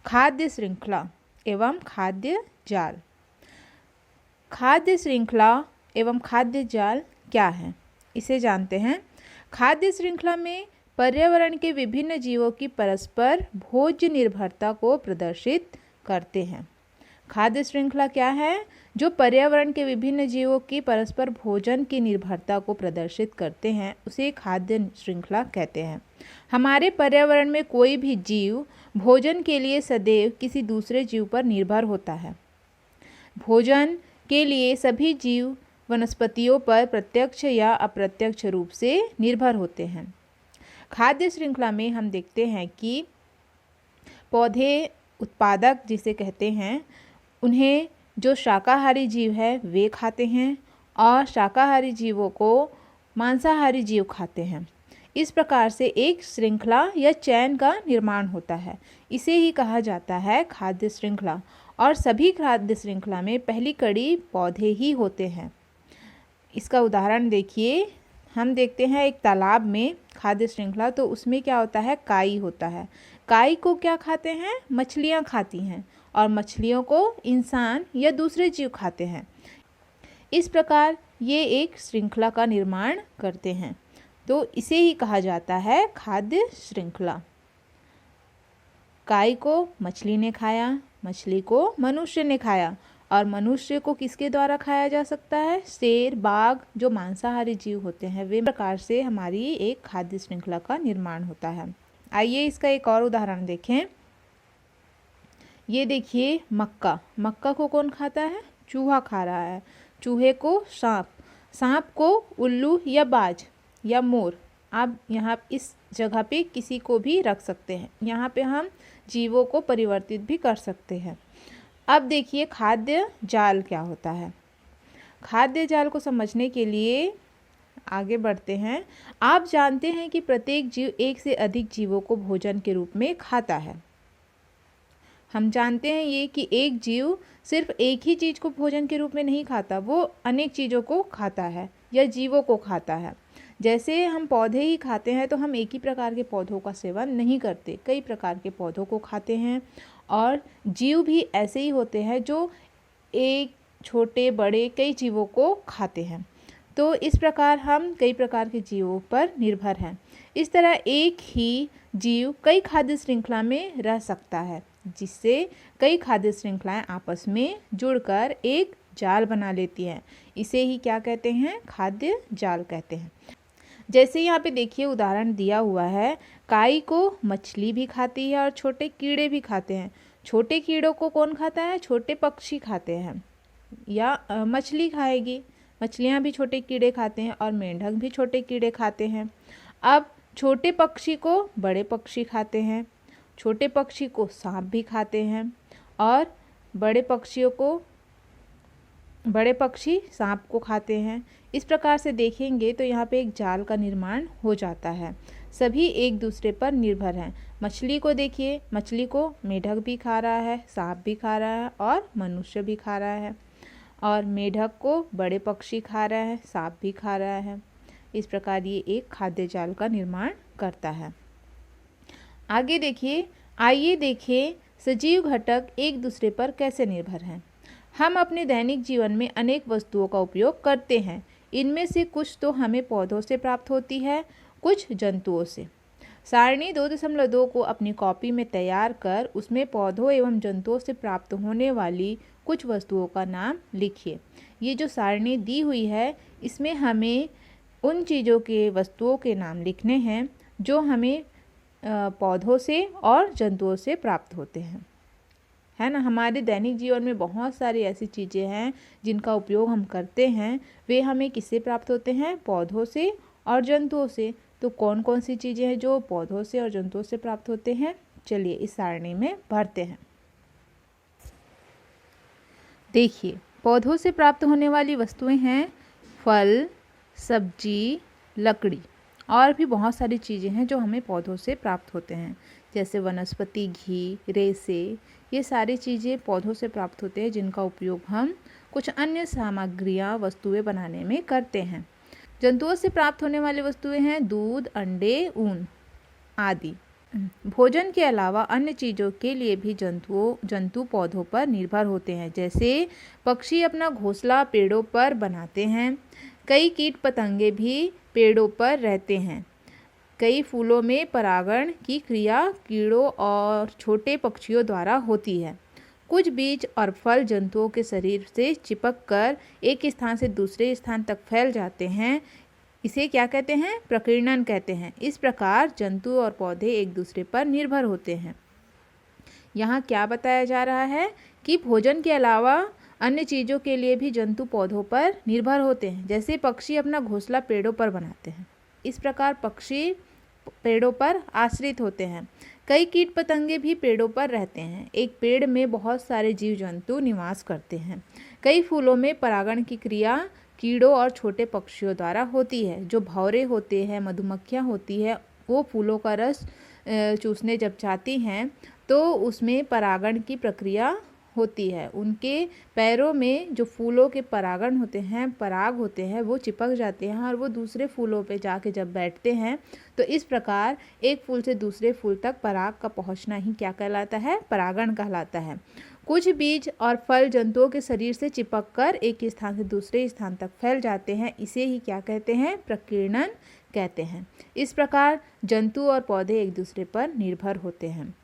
खाद्य श्रृंखला एवं खाद्य जाल। खाद्य श्रृंखला एवं खाद्य जाल क्या है, इसे जानते हैं। खाद्य श्रृंखला में पर्यावरण के विभिन्न जीवों की परस्पर भोज्य निर्भरता को प्रदर्शित करते हैं। खाद्य श्रृंखला क्या है? जो पर्यावरण के विभिन्न जीवों की परस्पर भोजन की निर्भरता को प्रदर्शित करते हैं, उसे खाद्य श्रृंखला कहते हैं। हमारे पर्यावरण में कोई भी जीव भोजन के लिए सदैव किसी दूसरे जीव पर निर्भर होता है। भोजन के लिए सभी जीव वनस्पतियों पर प्रत्यक्ष या अप्रत्यक्ष रूप से निर्भर होते हैं। खाद्य श्रृंखला में हम देखते हैं कि पौधे उत्पादक जिसे कहते हैं, उन्हें जो शाकाहारी जीव है वे खाते हैं और शाकाहारी जीवों को मांसाहारी जीव खाते हैं। इस प्रकार से एक श्रृंखला या चैन का निर्माण होता है। इसे ही कहा जाता है खाद्य श्रृंखला। और सभी खाद्य श्रृंखला में पहली कड़ी पौधे ही होते हैं। इसका उदाहरण देखिए, हम देखते हैं एक तालाब में खाद्य श्रृंखला, तो उसमें क्या होता है, काई होता है। काई को क्या खाते हैं? मछलियाँ खाती हैं और मछलियों को इंसान या दूसरे जीव खाते हैं। इस प्रकार ये एक श्रृंखला का निर्माण करते हैं, तो इसे ही कहा जाता है खाद्य श्रृंखला। काई को मछली ने खाया, मछली को मनुष्य ने खाया और मनुष्य को किसके द्वारा खाया जा सकता है? शेर, बाघ, जो मांसाहारी जीव होते हैं वे। प्रकार से हमारी एक खाद्य श्रृंखला का निर्माण होता है। आइए इसका एक और उदाहरण देखें। ये देखिए मक्का। मक्का को कौन खाता है? चूहा खा रहा है। चूहे को सांप, सांप को उल्लू या बाज या मोर। आप यहाँ इस जगह पे किसी को भी रख सकते हैं। यहाँ पे हम जीवों को परिवर्तित भी कर सकते हैं। अब देखिए खाद्य जाल क्या होता है। खाद्य जाल को समझने के लिए आगे बढ़ते हैं। आप जानते हैं कि प्रत्येक जीव एक से अधिक जीवों को भोजन के रूप में खाता है। हम जानते हैं ये कि एक जीव सिर्फ एक ही चीज़ को भोजन के रूप में नहीं खाता, वो अनेक चीज़ों को खाता है या जीवों को खाता है। जैसे हम पौधे ही खाते हैं तो हम एक ही प्रकार के पौधों का सेवन नहीं करते, कई प्रकार के पौधों को खाते हैं। और जीव भी ऐसे ही होते हैं जो एक छोटे बड़े कई जीवों को खाते हैं। तो इस प्रकार हम कई प्रकार के जीवों पर निर्भर हैं। इस तरह एक ही जीव कई खाद्य श्रृंखला में रह सकता है, जिससे कई खाद्य श्रृंखलाएं आपस में जुड़कर एक जाल बना लेती हैं। इसे ही क्या कहते हैं? खाद्य जाल कहते हैं। जैसे यहाँ पे देखिए उदाहरण दिया हुआ है, काई को मछली भी खाती है और छोटे कीड़े भी खाते हैं। छोटे कीड़ों को कौन खाता है? छोटे पक्षी खाते हैं या मछली खाएगी। मछलियाँ भी छोटे कीड़े खाते हैं और मेंढक भी छोटे कीड़े खाते हैं। अब छोटे पक्षी को बड़े पक्षी खाते हैं, छोटे पक्षी को सांप भी खाते हैं और बड़े पक्षी सांप को खाते हैं। इस प्रकार से देखेंगे तो यहाँ पे एक जाल का निर्माण हो जाता है। सभी एक दूसरे पर निर्भर हैं। मछली को देखिए, मछली को मेढक भी खा रहा है, सांप भी खा रहा है और मनुष्य भी खा रहा है। और मेढक को बड़े पक्षी खा रहा है, सांप भी खा रहा है। इस प्रकार ये एक खाद्य जाल का निर्माण करता है। आगे देखिए, आइए देखें सजीव घटक एक दूसरे पर कैसे निर्भर हैं। हम अपने दैनिक जीवन में अनेक वस्तुओं का उपयोग करते हैं। इनमें से कुछ तो हमें पौधों से प्राप्त होती है, कुछ जंतुओं से। सारणी 2.2 को अपनी कॉपी में तैयार कर उसमें पौधों एवं जंतुओं से प्राप्त होने वाली कुछ वस्तुओं का नाम लिखिए। ये जो सारणी दी हुई है, इसमें हमें उन चीज़ों के वस्तुओं के नाम लिखने हैं जो हमें पौधों से और जंतुओं से प्राप्त होते हैं, है ना। हमारे दैनिक जीवन में बहुत सारी ऐसी चीज़ें हैं जिनका उपयोग हम करते हैं, वे हमें किससे प्राप्त होते हैं? पौधों से और जंतुओं से। तो कौन कौन सी चीज़ें हैं जो पौधों से और जंतुओं से प्राप्त होते हैं? चलिए इस सारणी में भरते हैं। देखिए, पौधों से प्राप्त होने वाली वस्तुएं हैं फल, सब्जी, लकड़ी और भी बहुत सारी चीज़ें हैं जो हमें पौधों से प्राप्त होते हैं, जैसे वनस्पति घी, रेसे। ये सारी चीज़ें पौधों से प्राप्त होते हैं जिनका उपयोग हम कुछ अन्य सामग्रियाँ, वस्तुएं बनाने में करते हैं। जंतुओं से प्राप्त होने वाली वस्तुएं हैं दूध, अंडे, ऊन आदि, भोजन के अलावा अन्य चीज़ों के लिए भी जंतु पौधों पर निर्भर होते हैं। जैसे पक्षी अपना घोंसला पेड़ों पर बनाते हैं। कई कीट पतंगे भी पेड़ों पर रहते हैं। कई फूलों में परागण की क्रिया कीड़ों और छोटे पक्षियों द्वारा होती है। कुछ बीज और फल जंतुओं के शरीर से चिपक कर एक स्थान से दूसरे स्थान तक फैल जाते हैं। इसे क्या कहते हैं? प्रकीर्णन कहते हैं। इस प्रकार जंतु और पौधे एक दूसरे पर निर्भर होते हैं। यहाँ क्या बताया जा रहा है कि भोजन के अलावा अन्य चीज़ों के लिए भी जंतु पौधों पर निर्भर होते हैं। जैसे पक्षी अपना घोंसला पेड़ों पर बनाते हैं, इस प्रकार पक्षी पेड़ों पर आश्रित होते हैं। कई कीट पतंगे भी पेड़ों पर रहते हैं। एक पेड़ में बहुत सारे जीव जंतु निवास करते हैं। कई फूलों में परागण की क्रिया कीड़ों और छोटे पक्षियों द्वारा होती है। जो भौरे होते हैं, मधुमक्खियाँ होती है, वो फूलों का रस चूसने जब चाहती हैं तो उसमें परागण की प्रक्रिया होती है। उनके पैरों में जो फूलों के परागण होते हैं, पराग होते हैं, वो चिपक जाते हैं और वो दूसरे फूलों पे जाके जब बैठते हैं तो इस प्रकार एक फूल से दूसरे फूल तक पराग का पहुंचना ही क्या कहलाता है? परागण कहलाता है। कुछ बीज और फल जंतुओं के शरीर से चिपक कर एक स्थान से दूसरे स्थान तक फैल जाते हैं। इसे ही क्या कहते हैं? प्रकीर्णन कहते हैं। इस प्रकार जंतु और पौधे एक दूसरे पर निर्भर होते हैं।